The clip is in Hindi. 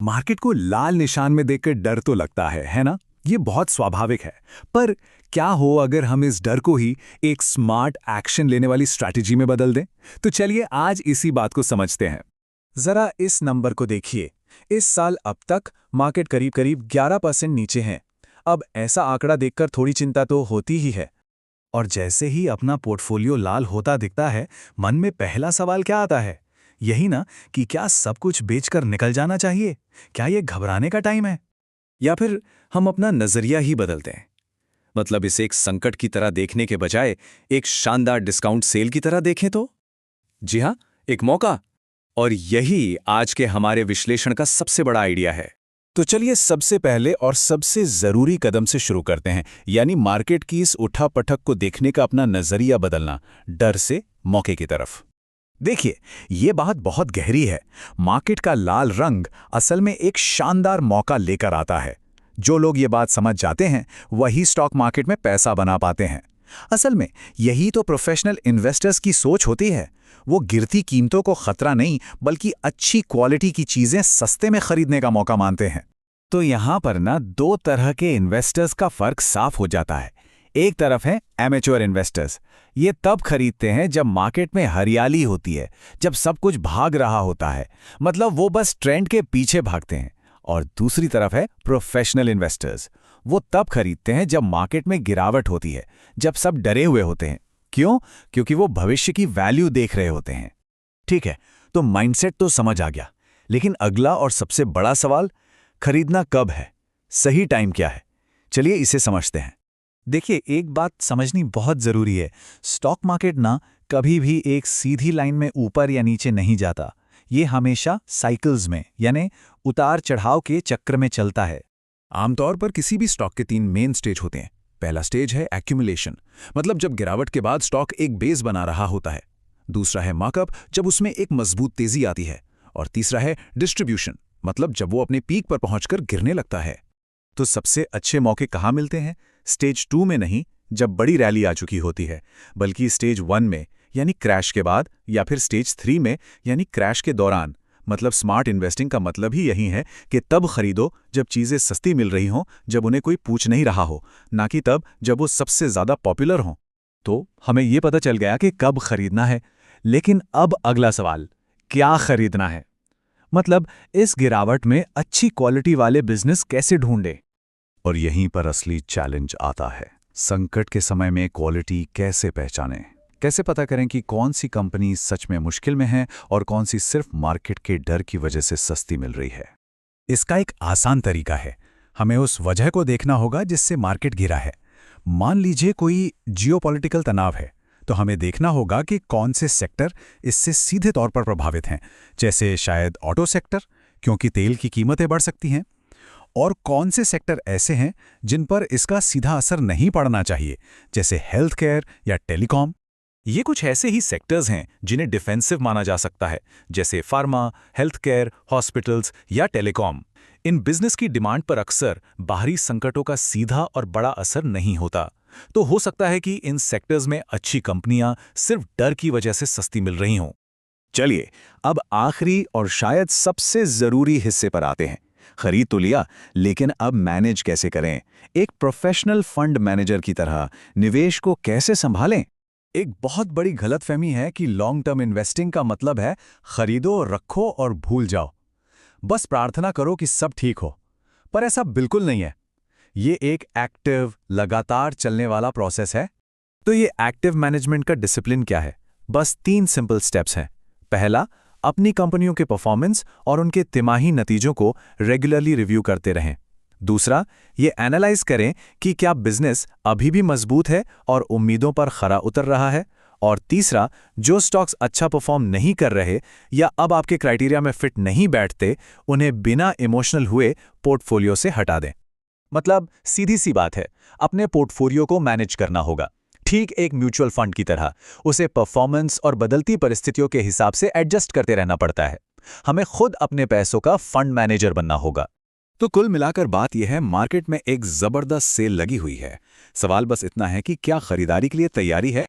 मार्केट को लाल निशान में देखकर डर तो लगता है ना? ये बहुत स्वाभाविक है। पर क्या हो अगर हम इस डर को ही एक स्मार्ट एक्शन लेने वाली स्ट्रैटेजी में बदल दें? तो चलिए आज इसी बात को समझते हैं। जरा इस नंबर को देखिए। इस साल अब तक मार्केट करीब करीब 11% नीचे है। अब ऐसा आंकड़ा देखकर थोड़ी चिंता तो होती ही है। और जैसे ही अपना पोर्टफोलियो लाल होता दिखता है, मन में पहला सवाल क्या आता है? यही ना कि क्या सब कुछ बेचकर निकल जाना चाहिए? क्या ये घबराने का टाइम है? या फिर हम अपना नजरिया ही बदलते हैं, मतलब इसे एक संकट की तरह देखने के बजाय एक शानदार डिस्काउंट सेल की तरह देखें तो? जी हाँ, एक मौका। और यही आज के हमारे विश्लेषण का सबसे बड़ा आइडिया है। तो चलिए सबसे पहले और सबसे जरूरी कदम से शुरू करते हैं, यानी मार्केट की इस उठापटक को देखने का अपना नजरिया बदलना, डर से मौके की तरफ। देखिए, ये बात बहुत गहरी है। मार्केट का लाल रंग असल में एक शानदार मौका लेकर आता है। जो लोग ये बात समझ जाते हैं वही स्टॉक मार्केट में पैसा बना पाते हैं। असल में यही तो प्रोफेशनल इन्वेस्टर्स की सोच होती है। वो गिरती कीमतों को खतरा नहीं बल्कि अच्छी क्वालिटी की चीजें सस्ते में खरीदने का मौका मानते हैं। तो यहां पर ना दो तरह के इन्वेस्टर्स का फर्क साफ हो जाता है। एक तरफ है एमेच्योर इन्वेस्टर्स। ये तब खरीदते हैं जब मार्केट में हरियाली होती है, जब सब कुछ भाग रहा होता है, मतलब वो बस ट्रेंड के पीछे भागते हैं। और दूसरी तरफ है प्रोफेशनल इन्वेस्टर्स। वो तब खरीदते हैं जब मार्केट में गिरावट होती है, जब सब डरे हुए होते हैं। क्यों? क्योंकि वो भविष्य की वैल्यू देख रहे होते हैं। ठीक है, तो माइंडसेट तो समझ आ गया, लेकिन अगला और सबसे बड़ा सवाल, खरीदना कब है? सही टाइम क्या है? चलिए इसे समझते हैं। देखिए, एक बात समझनी बहुत जरूरी है। स्टॉक मार्केट ना कभी भी एक सीधी लाइन में ऊपर या नीचे नहीं जाता। ये हमेशा साइकिल्स में, यानी उतार चढ़ाव के चक्र में चलता है। आमतौर पर किसी भी स्टॉक के 3 मेन स्टेज होते हैं। पहला स्टेज है एक्यूमुलेशन, मतलब जब गिरावट के बाद स्टॉक एक बेस बना रहा होता है। दूसरा है मार्कअप, जब उसमें एक मजबूत तेजी आती है। और तीसरा है डिस्ट्रीब्यूशन, मतलब जब वो अपने पीक पर पहुंचकर गिरने लगता है। तो सबसे अच्छे मौके कहाँ मिलते हैं? स्टेज 2 में नहीं, जब बड़ी रैली आ चुकी होती है, बल्कि स्टेज 1 में, यानी क्रैश के बाद, या फिर स्टेज 3 में, यानी क्रैश के दौरान। मतलब स्मार्ट इन्वेस्टिंग का मतलब ही यही है कि तब खरीदो जब चीजें सस्ती मिल रही हों, जब उन्हें कोई पूछ नहीं रहा हो, ना कि तब जब वो सबसे ज्यादा पॉपुलर हों। तो हमें ये पता चल गया कि कब खरीदना है, लेकिन अब अगला सवाल, क्या खरीदना है? मतलब इस गिरावट में अच्छी क्वालिटी वाले बिजनेस कैसे ढूंढें? और यहीं पर असली चैलेंज आता है। संकट के समय में क्वालिटी कैसे पहचानें? कैसे पता करें कि कौन सी कंपनी सच में मुश्किल में है और कौन सी सिर्फ मार्केट के डर की वजह से सस्ती मिल रही है? इसका एक आसान तरीका है। हमें उस वजह को देखना होगा जिससे मार्केट गिरा है। मान लीजिए कोई जियोपॉलिटिकल तनाव है, तो हमें देखना होगा कि कौन से सेक्टर इससे सीधे तौर पर प्रभावित हैं, जैसे शायद ऑटो सेक्टर, क्योंकि तेल की कीमतें बढ़ सकती हैं। और कौन से सेक्टर ऐसे हैं जिन पर इसका सीधा असर नहीं पड़ना चाहिए, जैसे हेल्थ केयर या टेलीकॉम। ये कुछ ऐसे ही सेक्टर्स हैं जिन्हें डिफेंसिव माना जा सकता है, जैसे फार्मा, हेल्थ केयर, हॉस्पिटल्स या टेलीकॉम। इन बिजनेस की डिमांड पर अक्सर बाहरी संकटों का सीधा और बड़ा असर नहीं होता। तो हो सकता है कि इन सेक्टर्स में अच्छी कंपनियां सिर्फ डर की वजह से सस्ती मिल रही हों। चलिए, अब आखिरी और शायद सबसे जरूरी हिस्से पर आते हैं। खरीद तो लिया, लेकिन अब मैनेज कैसे करें? एक प्रोफेशनल फंड मैनेजर की तरह निवेश को कैसे संभालें? एक बहुत बड़ी गलतफहमी है कि लॉन्ग टर्म इन्वेस्टिंग का मतलब है खरीदो, रखो और भूल जाओ, बस प्रार्थना करो कि सब ठीक हो। पर ऐसा बिल्कुल नहीं है। ये एक एक्टिव, लगातार चलने वाला प्रोसेस है। तो ये एक्टिव मैनेजमेंट का डिसिप्लिन क्या है? बस 3 सिंपल स्टेप्स हैं। पहला, अपनी कंपनियों के परफॉर्मेंस और उनके तिमाही नतीजों को रेगुलरली रिव्यू करते रहें। दूसरा, ये एनालाइज करें कि क्या बिजनेस अभी भी मजबूत है और उम्मीदों पर खरा उतर रहा है। और तीसरा, जो स्टॉक्स अच्छा परफॉर्म नहीं कर रहे या अब आपके क्राइटेरिया में फिट नहीं बैठते, उन्हें बिना इमोशनल हुए पोर्टफोलियो से हटा दें। मतलब सीधी सी बात है, अपने पोर्टफोलियो को मैनेज करना होगा, ठीक एक म्यूचुअल फंड की तरह। उसे परफॉर्मेंस और बदलती परिस्थितियों के हिसाब से एडजस्ट करते रहना पड़ता है। हमें खुद अपने पैसों का फंड मैनेजर बनना होगा। तो कुल मिलाकर बात यह है, मार्केट में एक जबरदस्त सेल लगी हुई है। सवाल बस इतना है कि क्या खरीदारी के लिए तैयारी है?